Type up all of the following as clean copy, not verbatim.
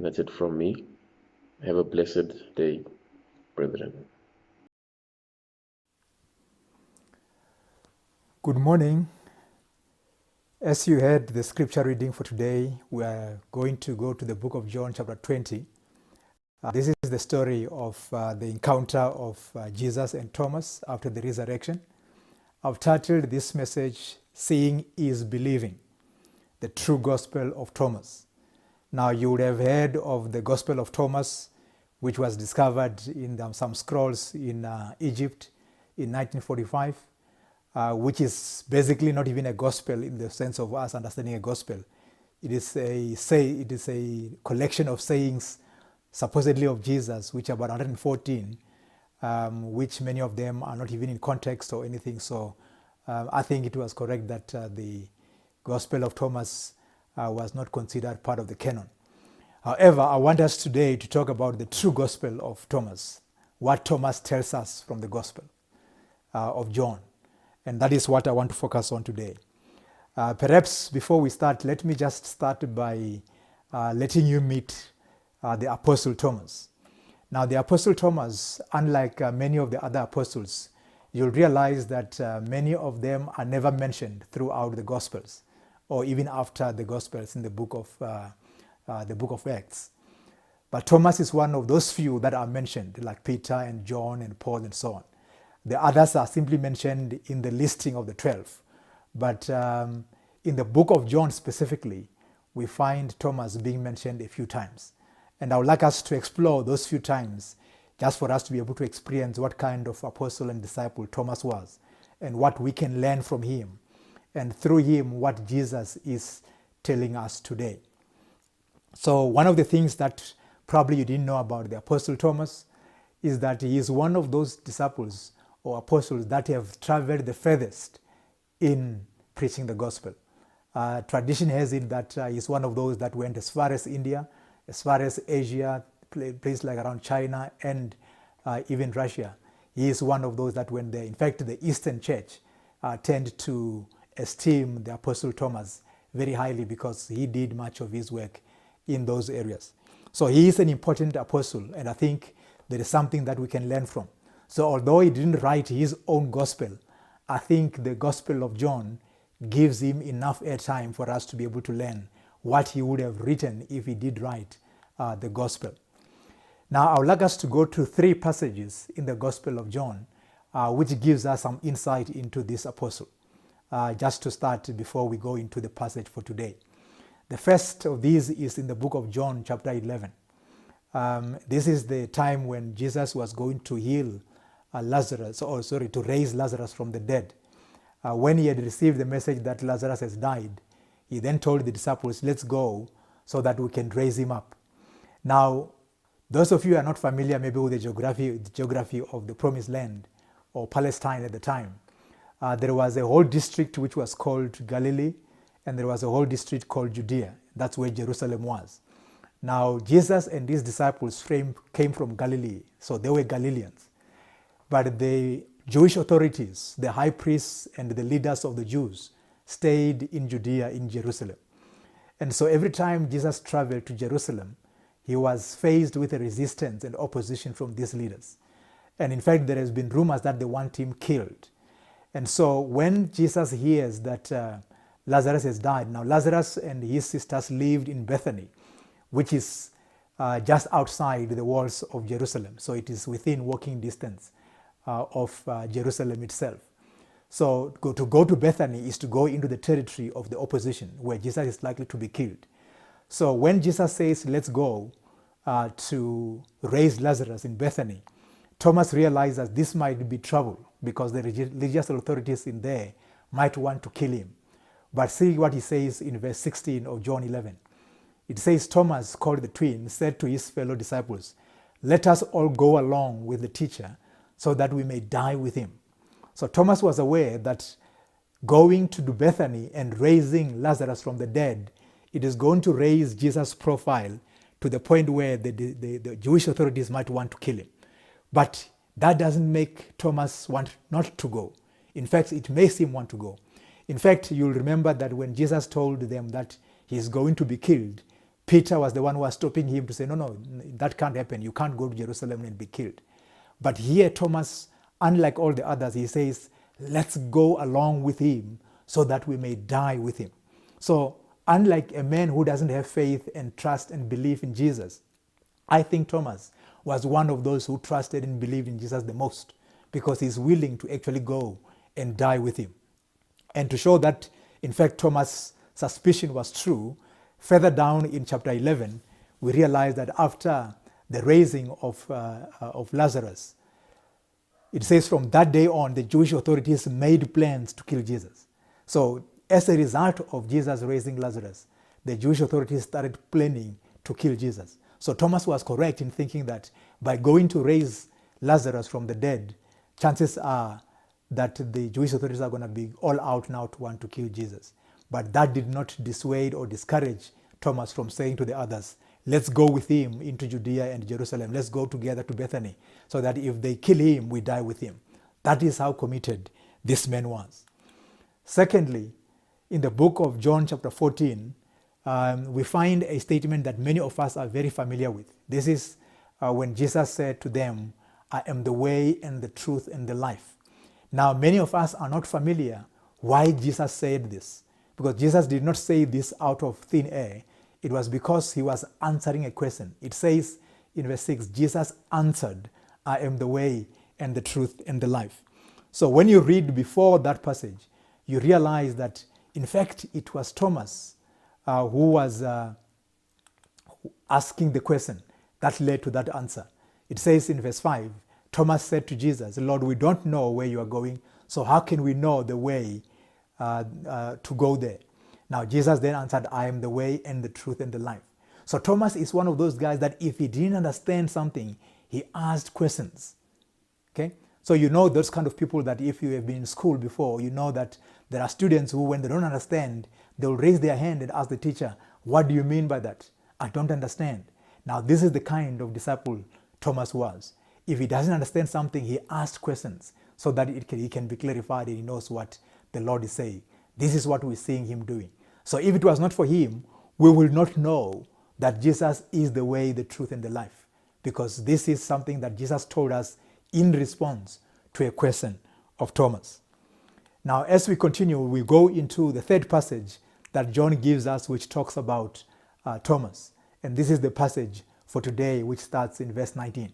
And that's it from me. Have a blessed day, brethren. Good morning. As you heard the scripture reading for today, we are going to go to the book of John, chapter 20. This is the story of the encounter of Jesus and Thomas after the resurrection. I've titled this message, Seeing is Believing, the True Gospel of Thomas. Now, you would have heard of the Gospel of Thomas, which was discovered in some scrolls in Egypt in 1945. Which is basically not even a gospel in the sense of us understanding a gospel. It is a collection of sayings supposedly of Jesus, which are about 114, which many of them are not even in context or anything. So I think it was correct that the Gospel of Thomas was not considered part of the canon. However, I want us today to talk about the true Gospel of Thomas, what Thomas tells us from the Gospel of John. And that is what I want to focus on today. Perhaps before we start, let me just start by letting you meet the Apostle Thomas. Now, the Apostle Thomas, unlike many of the other apostles, you'll realize that many of them are never mentioned throughout the Gospels, or even after the Gospels in the book of Acts. But Thomas is one of those few that are mentioned, like Peter and John and Paul and so on. The others are simply mentioned in the listing of the 12. But in the book of John specifically, we find Thomas being mentioned a few times. And I would like us to explore those few times just for us to be able to experience what kind of apostle and disciple Thomas was and what we can learn from him. And through him, what Jesus is telling us today. So one of the things that probably you didn't know about the Apostle Thomas is that he is one of those disciples or apostles that have traveled the furthest in preaching the gospel. Tradition has it that he's one of those that went as far as India, as far as Asia, places like around China and even Russia. He is one of those that went there. In fact, the Eastern Church tend to esteem the Apostle Thomas very highly because he did much of his work in those areas. So he is an important apostle, and I think there is something that we can learn from. So although he didn't write his own gospel, I think the Gospel of John gives him enough airtime for us to be able to learn what he would have written if he did write the gospel. Now, I would like us to go to 3 passages in the Gospel of John, which gives us some insight into this apostle, just to start before we go into the passage for today. The first of these is in the book of John, chapter 11. This is the time when Jesus was going to heal to raise Lazarus from the dead. When he had received the message that Lazarus has died, he then told the disciples, let's go so that we can raise him up. Now, those of you who are not familiar maybe with the geography of the Promised Land or Palestine at the time, there was a whole district which was called Galilee, and there was a whole district called Judea. That's where Jerusalem was. Now, Jesus and his disciples came from Galilee, so they were Galileans. But the Jewish authorities, the high priests and the leaders of the Jews, stayed in Judea, in Jerusalem. And so every time Jesus traveled to Jerusalem, he was faced with a resistance and opposition from these leaders. And in fact, there has been rumors that they want him killed. And so when Jesus hears that Lazarus has died, now Lazarus and his sisters lived in Bethany, which is just outside the walls of Jerusalem. So it is within walking distance of Jerusalem itself. So to go to Bethany is to go into the territory of the opposition where Jesus is likely to be killed. So when Jesus says, let's go to raise Lazarus in Bethany, Thomas realizes this might be trouble because the religious authorities in there might want to kill him. But see what he says in verse 16 of John 11. It says, Thomas, called the twin, said to his fellow disciples, let us all go along with the teacher so that we may die with him. So Thomas was aware that going to Bethany and raising Lazarus from the dead, it is going to raise Jesus' profile to the point where the Jewish authorities might want to kill him. But that doesn't make Thomas want not to go. In fact, it makes him want to go. In fact, you'll remember that when Jesus told them that he's going to be killed, Peter was the one who was stopping him to say, no, no, that can't happen. You can't go to Jerusalem and be killed. But here Thomas, unlike all the others, he says, let's go along with him so that we may die with him. So unlike a man who doesn't have faith and trust and belief in Jesus, I think Thomas was one of those who trusted and believed in Jesus the most, because he's willing to actually go and die with him. And to show that, in fact, Thomas' suspicion was true, further down in chapter 11, we realize that after the raising of Lazarus, it says from that day on, the Jewish authorities made plans to kill Jesus. So as a result of Jesus raising Lazarus, the Jewish authorities started planning to kill Jesus. So Thomas was correct in thinking that by going to raise Lazarus from the dead, chances are that the Jewish authorities are going to be all out now to want to kill Jesus. But that did not dissuade or discourage Thomas from saying to the others, let's go with him into Judea and Jerusalem. Let's go together to Bethany, so that if they kill him, we die with him. That is how committed this man was. Secondly, in the book of John chapter 14, we find a statement that many of us are very familiar with. This is when Jesus said to them, I am the way and the truth and the life. Now, many of us are not familiar why Jesus said this, because Jesus did not say this out of thin air. It was because he was answering a question. It says in verse 6, Jesus answered, I am the way and the truth and the life. So when you read before that passage, you realize that in fact it was Thomas who was asking the question that led to that answer. It says in verse 5, Thomas said to Jesus, Lord, we don't know where you are going, so how can we know the way to go there? Now Jesus then answered, I am the way and the truth and the life. So Thomas is one of those guys that if he didn't understand something, he asked questions. Okay? So you know those kind of people that if you have been in school before, you know that there are students who, when they don't understand, they'll raise their hand and ask the teacher, what do you mean by that? I don't understand. Now this is the kind of disciple Thomas was. If he doesn't understand something, he asks questions so that he can be clarified and he knows what the Lord is saying. This is what we're seeing him doing. So if it was not for him, we will not know that Jesus is the way, the truth, and the life, because this is something that Jesus told us in response to a question of Thomas. Now, as we continue, we go into the third passage that John gives us, which talks about Thomas. And this is the passage for today, which starts in verse 19.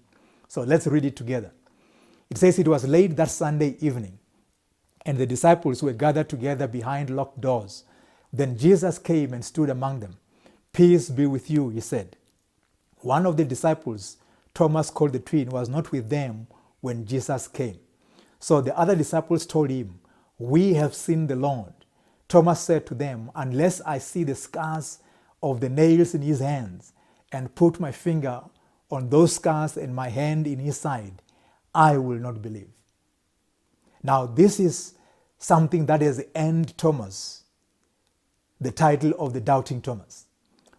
So let's read it together. It says, it was late that Sunday evening, and the disciples were gathered together behind locked doors. Then Jesus came and stood among them. Peace be with you, he said. One of the disciples, Thomas called the twin, was not with them when Jesus came. So the other disciples told him, we have seen the Lord. Thomas said to them, unless I see the scars of the nails in his hands and put my finger on those scars and my hand in his side, I will not believe. Now this is something that has earned Thomas the title of the doubting Thomas.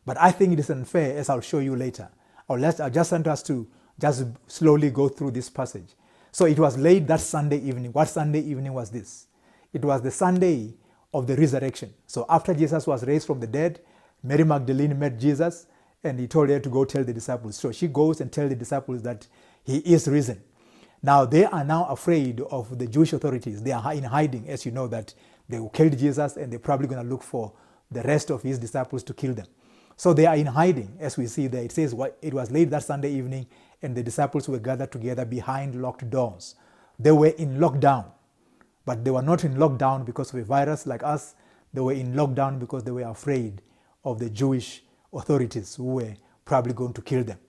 But I think it is unfair, as I'll show you later. I just want us to just slowly go through this passage. So it was late that Sunday evening. What Sunday evening was this? It was the Sunday of the resurrection. So after Jesus was raised from the dead, Mary Magdalene met Jesus and he told her to go tell the disciples. So she goes and tells the disciples that he is risen. Now they are now afraid of the Jewish authorities. They are in hiding, as you know, that they killed Jesus and they're probably going to look for the rest of his disciples to kill them. So they are in hiding, as we see there. It says it was late that Sunday evening and the disciples were gathered together behind locked doors. They were in lockdown, but they were not in lockdown because of a virus like us. They were in lockdown because they were afraid of the Jewish authorities who were probably going to kill them.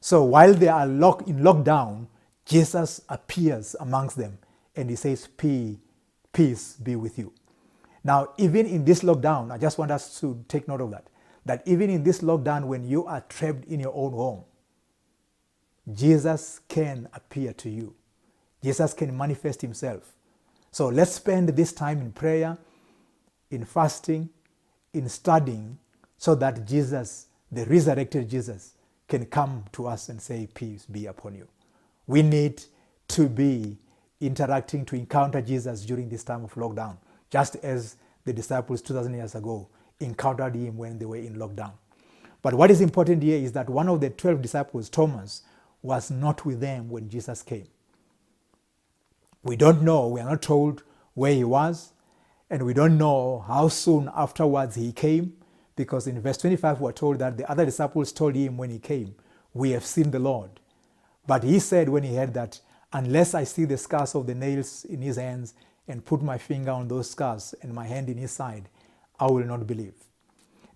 So while they are in lockdown, Jesus appears amongst them and he says, peace be with you. Now, even in this lockdown, I just want us to take note of that even in this lockdown, when you are trapped in your own home, Jesus can appear to you. Jesus can manifest himself. So let's spend this time in prayer, in fasting, in studying, so that Jesus, the resurrected Jesus, can come to us and say, peace be upon you. We need to be interacting to encounter Jesus during this time of lockdown, just as the disciples 2,000 years ago encountered him when they were in lockdown. But what is important here is that one of the 12 disciples, Thomas, was not with them when Jesus came. We don't know, we are not told where he was, and we don't know how soon afterwards he came, because in verse 25 we're told that the other disciples told him when he came, "We have seen the Lord." But he said when he heard that, "Unless I see the scars of the nails in his hands and put my finger on those scars and my hand in his side, I will not believe."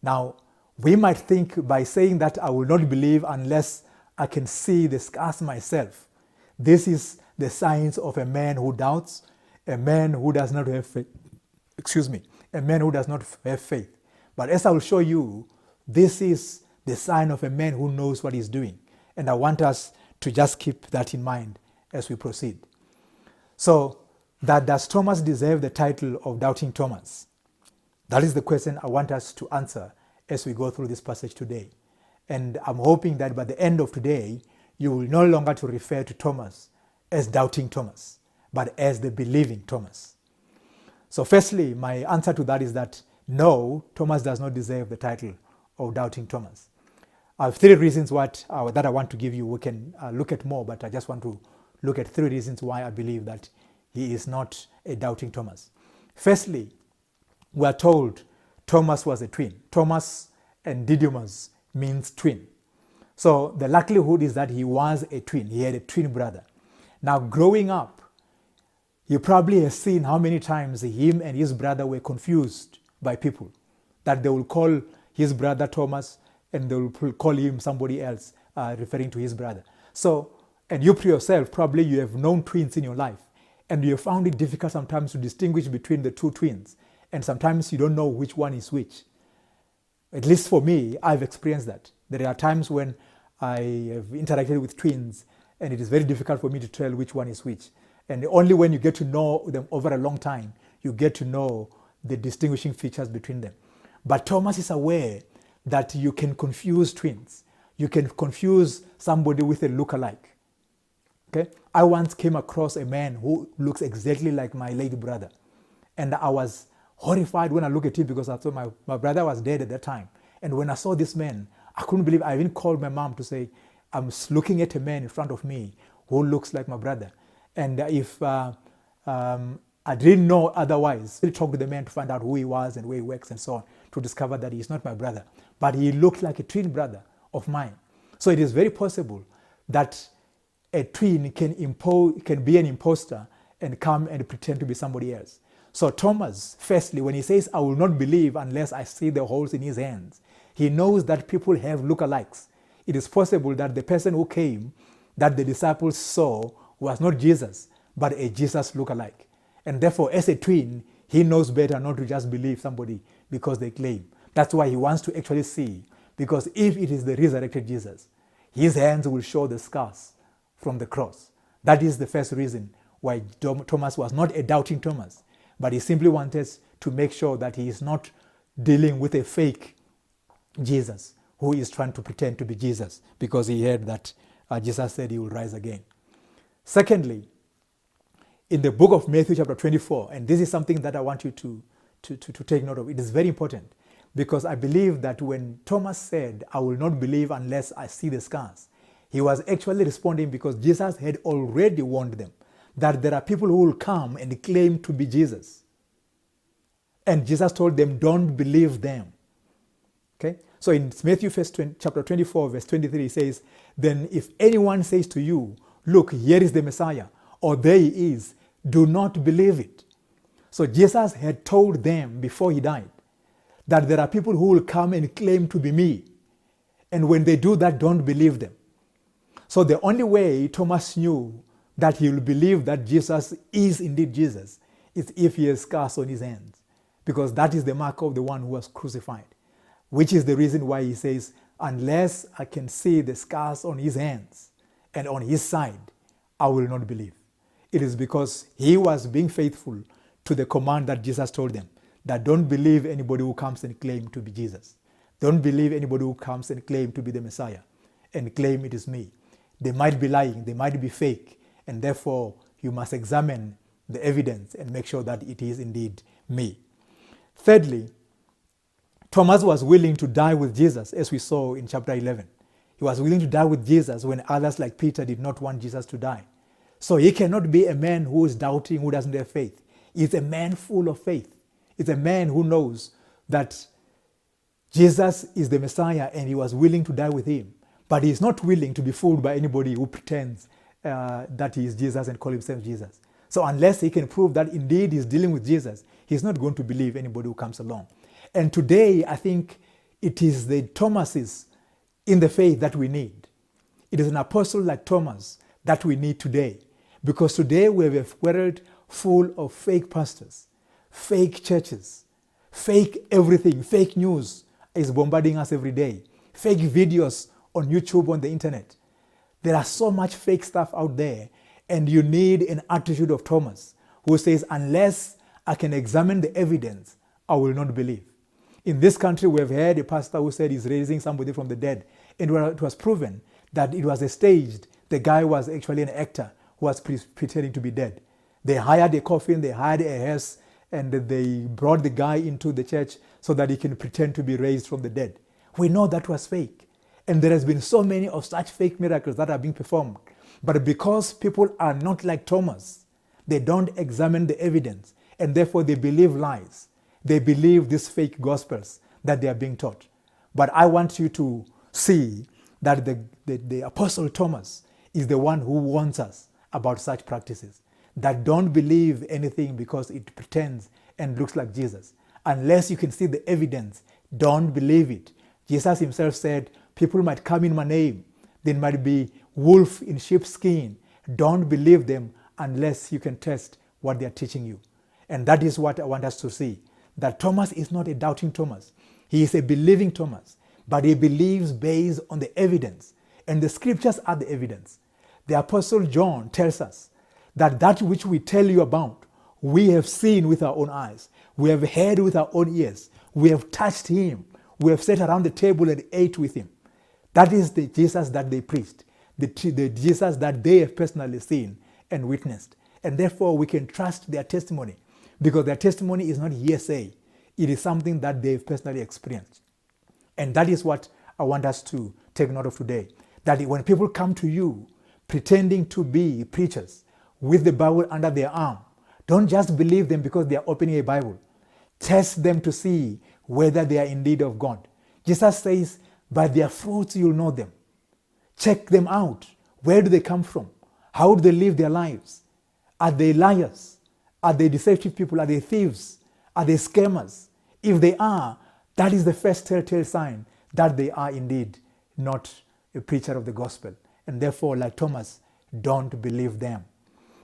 Now, we might think by saying that I will not believe unless I can see the scars myself, this is the signs of a man who doubts, a man who does not have faith. A man who does not have faith. But as I will show you, this is the sign of a man who knows what he's doing. And I want us to just keep that in mind as we proceed. So, does Thomas deserve the title of Doubting Thomas? That is the question I want us to answer as we go through this passage today. And I'm hoping that by the end of today, you will no longer to refer to Thomas as Doubting Thomas, but as the Believing Thomas. So firstly, my answer to that is that no, Thomas does not deserve the title of Doubting Thomas. I have 3 reasons that I want to give you. We can look at more, but I just want to look at 3 reasons why I believe that he is not a Doubting Thomas. Firstly, we are told Thomas was a twin. Thomas and Didymus means twin. So the likelihood is that he was a twin. He had a twin brother. Now, growing up, you probably have seen how many times him and his brother were confused by people, that they will call his brother Thomas and they will call him somebody else, referring to his brother. So, and you yourself, probably you have known twins in your life, and you have found it difficult sometimes to distinguish between the 2 twins, and sometimes you don't know which one is which. At least for me, I've experienced that. There are times when I have interacted with twins, and it is very difficult for me to tell which one is which. And only when you get to know them over a long time, you get to know the distinguishing features between them. But Thomas is aware that you can confuse twins. You can confuse somebody with a look-alike. Okay? I once came across a man who looks exactly like my late brother. And I was horrified when I looked at him because I thought my brother was dead at that time. And when I saw this man, I couldn't believe. I even called my mom to say, I'm looking at a man in front of me who looks like my brother. And if I didn't know otherwise, I talked to the man to find out who he was and where he works and so on, to discover that he's not my brother. But he looked like a twin brother of mine. So it is very possible that a twin can be an imposter and come and pretend to be somebody else. So Thomas, firstly, when he says, I will not believe unless I see the holes in his hands, he knows that people have lookalikes. It is possible that the person who came, that the disciples saw, was not Jesus, but a Jesus lookalike. And therefore, as a twin, he knows better not to just believe somebody because they claim. That's why he wants to actually see, because if it is the resurrected Jesus, his hands will show the scars from the cross. That is the first reason why Thomas was not a doubting Thomas, but he simply wanted to make sure that he is not dealing with a fake Jesus who is trying to pretend to be Jesus, because he heard that Jesus said he will rise again. Secondly, in the book of Matthew chapter 24, and this is something that I want you to take note of. It is very important, because I believe that when Thomas said, I will not believe unless I see the scars, he was actually responding because Jesus had already warned them that there are people who will come and claim to be Jesus. And Jesus told them, don't believe them. Okay? So in Matthew chapter 24, verse 23, he says, then if anyone says to you, look, here is the Messiah, or there he is, do not believe it. So Jesus had told them before he died that there are people who will come and claim to be me. And when they do that, don't believe them. So the only way Thomas knew that he will believe that Jesus is indeed Jesus is if he has scars on his hands, because that is the mark of the one who was crucified, which is the reason why he says, unless I can see the scars on his hands and on his side, I will not believe. It is because he was being faithful to the command that Jesus told them, that don't believe anybody who comes and claim to be Jesus. Don't believe anybody who comes and claim to be the Messiah and claim it is me. They might be lying, they might be fake, and therefore you must examine the evidence and make sure that it is indeed me. Thirdly, Thomas was willing to die with Jesus, as we saw in chapter 11. He was willing to die with Jesus when others like Peter did not want Jesus to die. So he cannot be a man who is doubting, who doesn't have faith. He's a man full of faith. He's a man who knows that Jesus is the Messiah and he was willing to die with him. But he's not willing to be fooled by anybody who pretends that he is Jesus and call himself Jesus. So unless he can prove that indeed he's dealing with Jesus, he's not going to believe anybody who comes along. And today, I think it is the Thomases in the faith that we need. It is an apostle like Thomas that we need today. Because today we have a world full of fake pastors, fake churches, fake everything, fake news is bombarding us every day, fake videos on YouTube, on the internet. There are so much fake stuff out there, and you need an attitude of Thomas, who says, unless I can examine the evidence, I will not believe. In this country, we have heard a pastor who said he's raising somebody from the dead, and it was proven that it was staged. The guy was actually an actor who was pretending to be dead. They hired a coffin, they hired a hearse, and they brought the guy into the church so that he can pretend to be raised from the dead. We know that was fake. And there has been so many of such fake miracles that are being performed. But because people are not like Thomas, they don't examine the evidence, and therefore they believe lies. They believe these fake gospels that they are being taught. But I want you to see that the Apostle Thomas is the one who warns us about such practices, that don't believe anything because it pretends and looks like Jesus. Unless you can see the evidence, don't believe it. Jesus himself said, people might come in my name. There might be wolf in sheep's skin. Don't believe them unless you can test what they are teaching you. And that is what I want us to see, that Thomas is not a doubting Thomas. He is a believing Thomas, but he believes based on the evidence. And the scriptures are the evidence. The Apostle John tells us that which we tell you about, we have seen with our own eyes. We have heard with our own ears. We have touched him. We have sat around the table and ate with him. That is the Jesus that they preached, the Jesus that they have personally seen and witnessed. And therefore, we can trust their testimony, because their testimony is not hearsay. It is something that they've personally experienced. And that is what I want us to take note of today. That when people come to you pretending to be preachers with the Bible under their arm, don't just believe them because they are opening a Bible. Test them to see whether they are indeed of God. Jesus says, by their fruits you'll know them. Check them out. Where do they come from? How do they live their lives? Are they liars? Are they deceptive people? Are they thieves? Are they scammers? If they are, that is the first telltale sign that they are indeed not a preacher of the gospel. And therefore, like Thomas, don't believe them.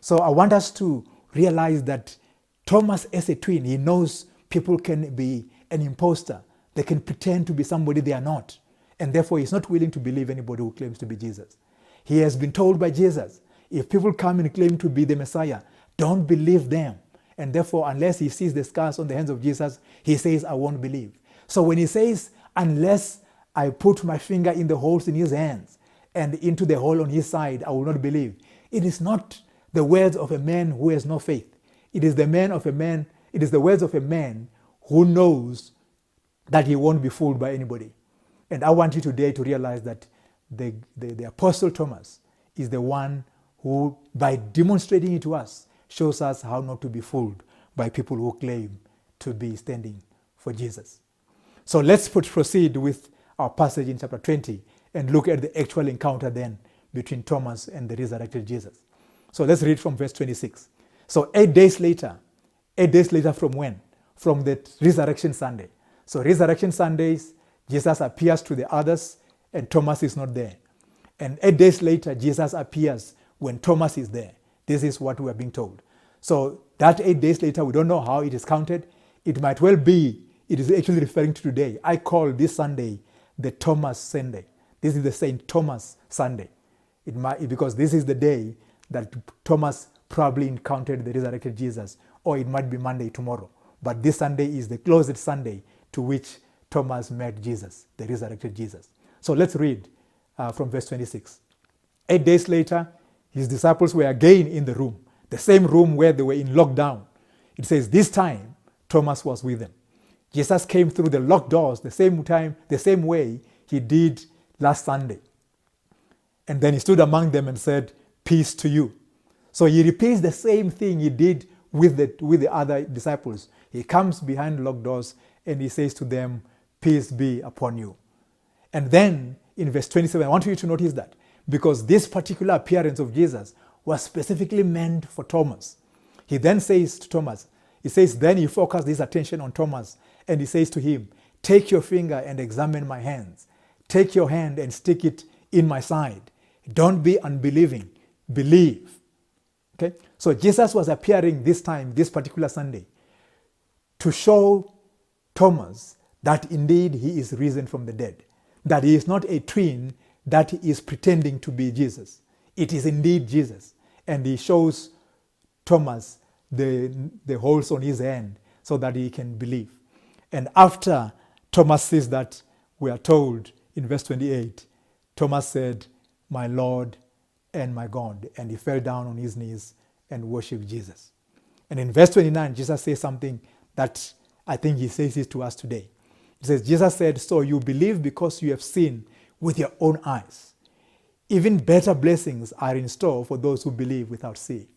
So I want us to realize that Thomas, as a twin, he knows people can be an imposter. They can pretend to be somebody they are not. And therefore, he's not willing to believe anybody who claims to be Jesus. He has been told by Jesus, if people come and claim to be the Messiah, don't believe them. And therefore, unless he sees the scars on the hands of Jesus, he says, I won't believe. So when he says, unless I put my finger in the holes in his hands and into the hole on his side, I will not believe. It is not the words of a man who has no faith. It is the words of a man who knows that he won't be fooled by anybody. And I want you today to realize that the Apostle Thomas is the one who, by demonstrating it to us, shows us how not to be fooled by people who claim to be standing for Jesus. So let's proceed with our passage in chapter 20 and look at the actual encounter then between Thomas and the resurrected Jesus. So let's read from verse 26. So 8 days later from when? From the resurrection Sunday. So resurrection Sundays, Jesus appears to the others and Thomas is not there. And 8 days later, Jesus appears when Thomas is there. This is what we are being told. So that 8 days later, we don't know how it is counted. It might well be, it is actually referring to today. I call this Sunday the Thomas Sunday. This is the St. Thomas Sunday. Because this is the day that Thomas probably encountered the resurrected Jesus, or it might be Monday tomorrow. But this Sunday is the closest Sunday to which Thomas met Jesus, the resurrected Jesus. So let's read from verse 26. 8 days later, his disciples were again in the room, the same room where they were in lockdown. It says, this time, Thomas was with them. Jesus came through the locked doors the same time, the same way he did last Sunday. And then he stood among them and said, "Peace to you." So he repeats the same thing he did with the other disciples. He comes behind locked doors and he says to them, "Peace be upon you." And then in verse 27, I want you to notice that, because this particular appearance of Jesus was specifically meant for Thomas. He then says to Thomas, then he focused his attention on Thomas and he says to him, "Take your finger and examine my hands. Take your hand and stick it in my side. Don't be unbelieving, believe." Okay? So Jesus was appearing this time, this particular Sunday, to show Thomas that indeed he is risen from the dead, that he is not a twin that is pretending to be Jesus. It is indeed Jesus. And he shows Thomas the holes on his hand so that he can believe. And after Thomas says that, we are told in verse 28, Thomas said, "My Lord and my God." And he fell down on his knees and worshiped Jesus. And in verse 29, Jesus says something that I think he says it to us today. He says, Jesus said, "So you believe because you have seen with your own eyes. Even better blessings are in store for those who believe without seeing."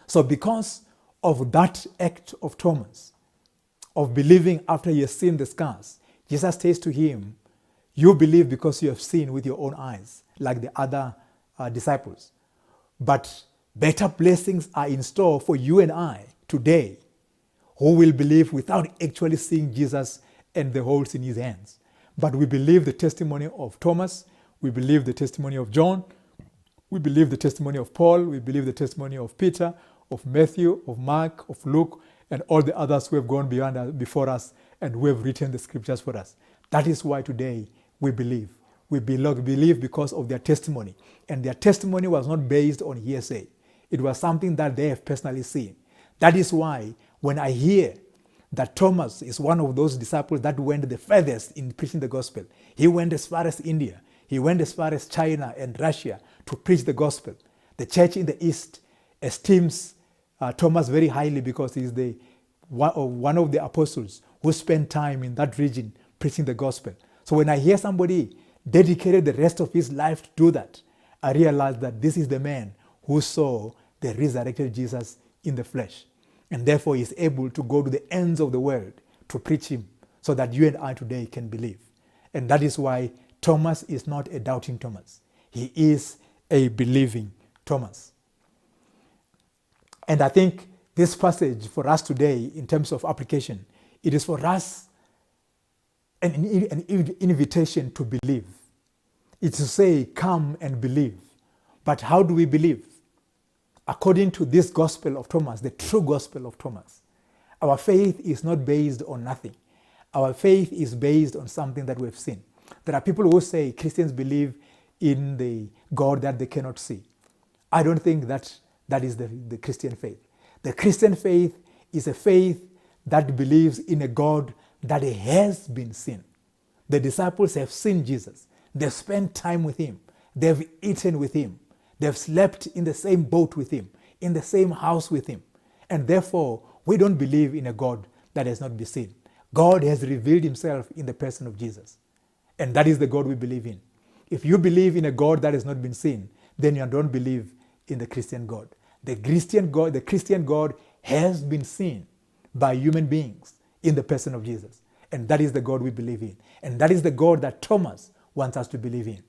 So because of that act of Thomas, of believing after he has seen the scars, Jesus says to him, "You believe because you have seen with your own eyes," like the other disciples. But better blessings are in store for you and I today, who will believe without actually seeing Jesus and the holes in his hands. But we believe the testimony of Thomas, we believe the testimony of John, we believe the testimony of Paul, we believe the testimony of Peter, of Matthew, of Mark, of Luke, and all the others who have gone before us and who have written the scriptures for us. That is why today we believe. We believe because of their testimony. And their testimony was not based on hearsay. It was something that they have personally seen. That is why when I hear that Thomas is one of those disciples that went the furthest in preaching the gospel, he went as far as India, he went as far as China and Russia to preach the gospel. The church in the East esteems Thomas very highly because he is one of the apostles who spent time in that region preaching the gospel. So when I hear somebody dedicated the rest of his life to do that, I realize that this is the man who saw the resurrected Jesus in the flesh. And therefore is able to go to the ends of the world to preach him so that you and I today can believe. And that is why Thomas is not a doubting Thomas. He is a believing Thomas. And I think this passage for us today, in terms of application, it is for us an invitation to believe. It's to say, come and believe. But how do we believe? According to this gospel of Thomas, the true gospel of Thomas, our faith is not based on nothing. Our faith is based on something that we've seen. There are people who say Christians believe in the God that they cannot see. I don't think that is the Christian faith. The Christian faith is a faith that believes in a God that has been seen. The disciples have seen Jesus. They've spent time with him. They've eaten with him. They've slept in the same boat with him, in the same house with him. And therefore, we don't believe in a God that has not been seen. God has revealed himself in the person of Jesus. And that is the God we believe in. If you believe in a God that has not been seen, then you don't believe in the Christian God. The Christian God has been seen by human beings in the person of Jesus. And that is the God we believe in. And that is the God that Thomas wants us to believe in.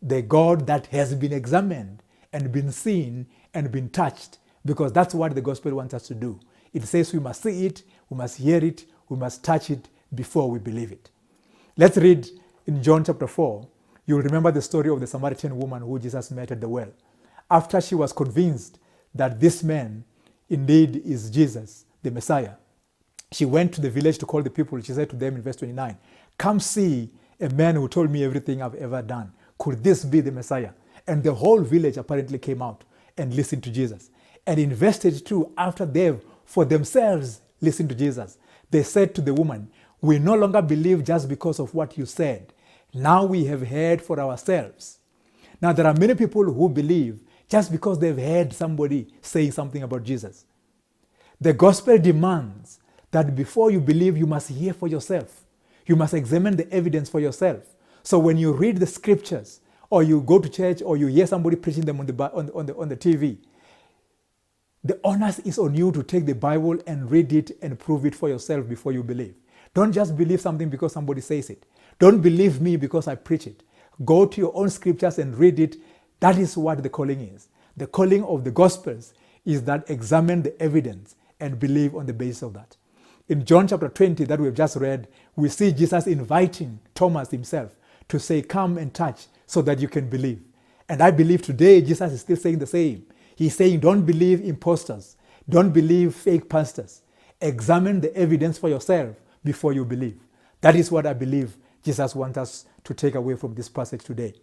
The God that has been examined and been seen and been touched, because that's what the gospel wants us to do. It says we must see it, we must hear it, we must touch it before we believe it. Let's read in John chapter 4. You'll remember the story of the Samaritan woman who Jesus met at the well. After she was convinced that this man indeed is Jesus, the Messiah, she went to the village to call the people. She said to them in verse 29, "Come see a man who told me everything I've ever done. Could this be the Messiah?" And the whole village apparently came out and listened to Jesus. And in verse 32, after they've for themselves listened to Jesus, they said to the woman, "We no longer believe just because of what you said. Now we have heard for ourselves." Now there are many people who believe just because they've heard somebody saying something about Jesus. The gospel demands that before you believe, you must hear for yourself. You must examine the evidence for yourself. So when you read the scriptures, or you go to church, or you hear somebody preaching them on the TV, the onus is on you to take the Bible and read it and prove it for yourself before you believe. Don't just believe something because somebody says it. Don't believe me because I preach it. Go to your own scriptures and read it. That is what the calling is. The calling of the Gospels is that examine the evidence and believe on the basis of that. In John chapter 20 that we've just read, we see Jesus inviting Thomas himself to say, come and touch so that you can believe. And I believe today Jesus is still saying the same. He's saying, don't believe imposters. Don't believe fake pastors. Examine the evidence for yourself before you believe. That is what I believe Jesus wants us to take away from this passage today.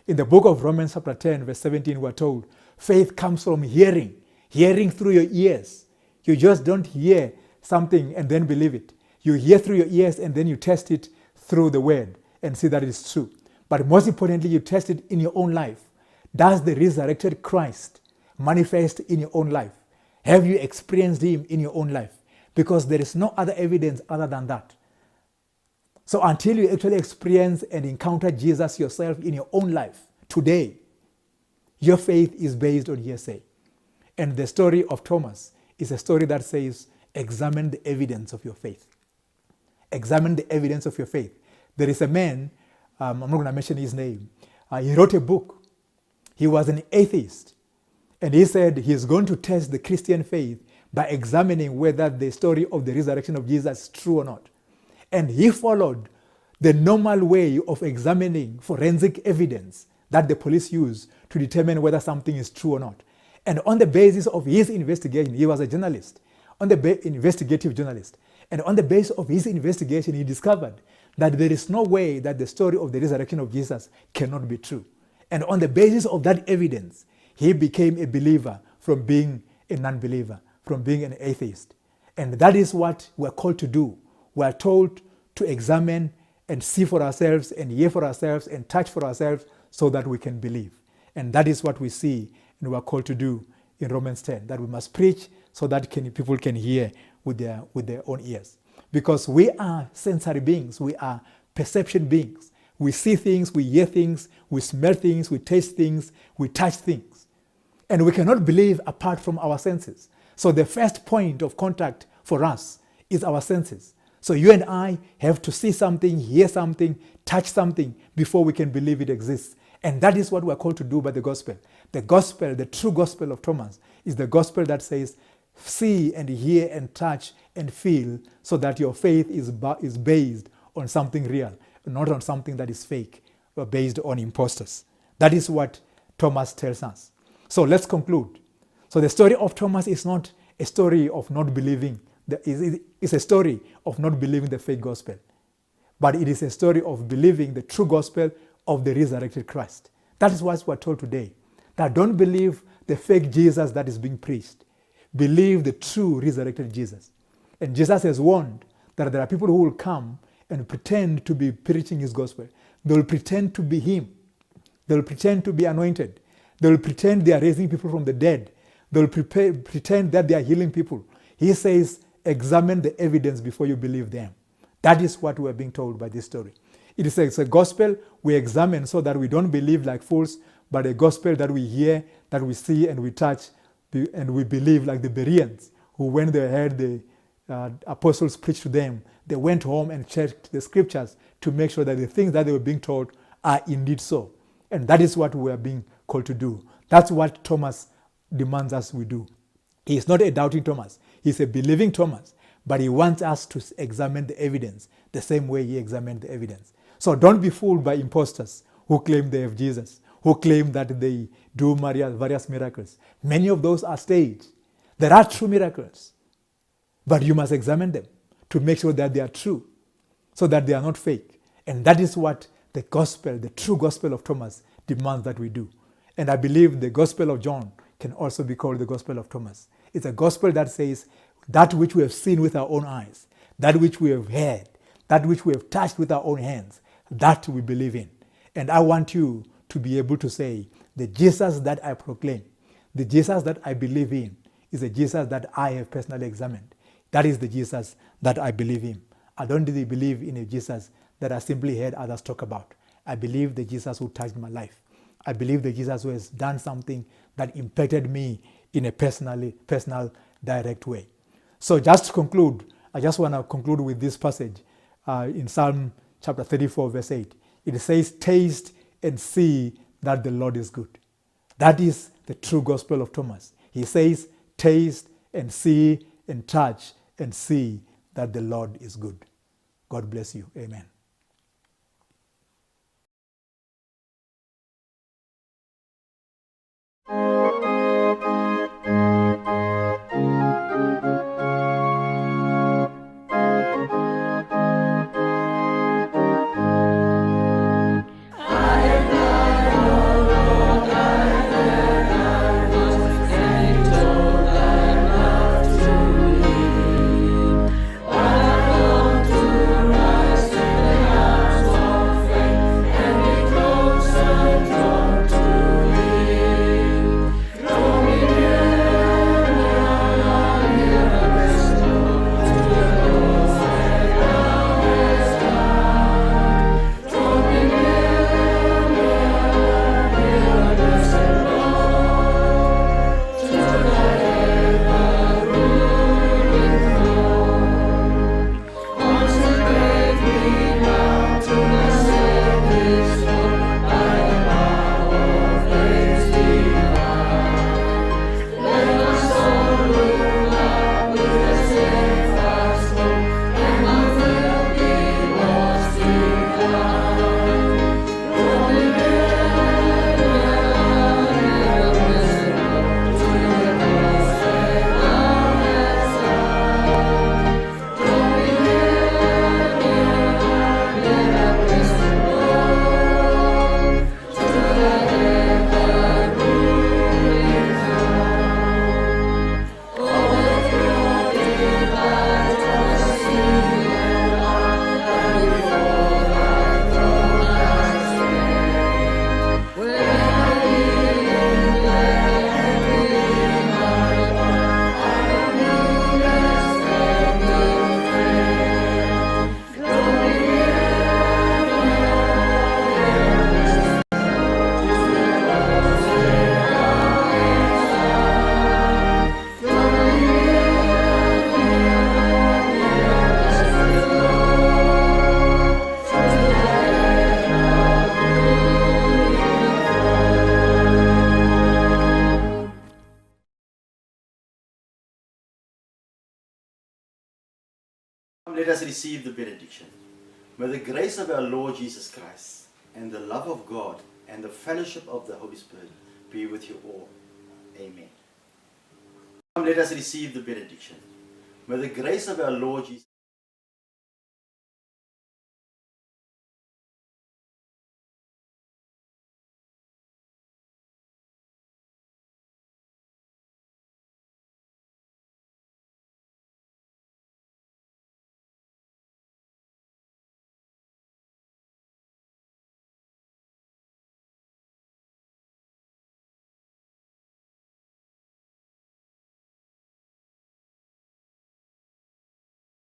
In the book of Romans chapter 10, verse 17, we're told, faith comes from hearing through your ears. You just don't hear something and then believe it. You hear through your ears and then you test it through the word and see that it's true. But most importantly, you test it in your own life. Does the resurrected Christ manifest in your own life? Have you experienced him in your own life? Because there is no other evidence other than that. So until you actually experience and encounter Jesus yourself in your own life today, your faith is based on hearsay. And the story of Thomas is a story that says, examine the evidence of your faith. Examine the evidence of your faith. There is a man, I'm not going to mention his name, he wrote a book. He was an atheist. And he said he's going to test the Christian faith by examining whether the story of the resurrection of Jesus is true or not. And he followed the normal way of examining forensic evidence that the police use to determine whether something is true or not. And on the basis of his investigation, he was a journalist, investigative journalist. And on the basis of his investigation, he discovered that there is no way that the story of the resurrection of Jesus cannot be true. And on the basis of that evidence, he became a believer from being a non-believer, from being an atheist. And that is what we're called to do. We're told to examine and see for ourselves and hear for ourselves and touch for ourselves so that we can believe. And that is what we see and we're called to do in Romans 10, that we must preach so that people can hear with their own ears. Because we are sensory beings, we are perception beings. We see things, we hear things, we smell things, we taste things, we touch things. And we cannot believe apart from our senses. So the first point of contact for us is our senses. So you and I have to see something, hear something, touch something before we can believe it exists. And that is what we're called to do by the gospel. The gospel, the true gospel of Thomas, is the gospel that says, see and hear and touch and feel so that your faith is based on something real, not on something that is fake or based on imposters. That is what Thomas tells us. So let's conclude. So the story of Thomas is not a story of not believing. It's a story of not believing the fake gospel. But it is a story of believing the true gospel of the resurrected Christ. That is what we're told today. That don't believe the fake Jesus that is being preached. Believe the true resurrected Jesus. And Jesus has warned that there are people who will come and pretend to be preaching his gospel. They will pretend to be him. They will pretend to be anointed. They will pretend they are raising people from the dead. They will pretend that they are healing people. He says, examine the evidence before you believe them. That is what we are being told by this story. It's a gospel we examine so that we don't believe like fools, but a gospel that we hear, that we see and we touch, and we believe like the Bereans, who when they heard the apostles preach to them, they went home and checked the scriptures to make sure that the things that they were being told are indeed so. And that is what we are being called to do. That's what Thomas demands us we do. He is not a doubting Thomas. He's a believing Thomas. But he wants us to examine the evidence the same way he examined the evidence. So don't be fooled by imposters who claim they have Jesus, who claim that they do various miracles. Many of those are staged. There are true miracles, but you must examine them to make sure that they are true, so that they are not fake. And that is what the gospel, the true gospel of Thomas, demands that we do. And I believe the gospel of John can also be called the gospel of Thomas. It's a gospel that says that which we have seen with our own eyes, that which we have heard, that which we have touched with our own hands, that we believe in. And I want you to be able to say, the Jesus that I proclaim, the Jesus that I believe in, is a Jesus that I have personally examined. That is the Jesus that I believe in. I don't really believe in a Jesus that I simply heard others talk about. I believe the Jesus who touched my life. I believe the Jesus who has done something that impacted me in a personal, direct way. So just to conclude, I just want to conclude with this passage in Psalm chapter 34, verse 8. It says, taste and see that the Lord is good. That is the true gospel of Thomas. He says, taste and see and touch and see that the Lord is good. God bless you. Amen. Let us receive the benediction. May the grace of our Lord Jesus Christ and the love of God and the fellowship of the Holy Spirit be with you all. Amen. Let us receive the benediction. May the grace of our Lord Jesus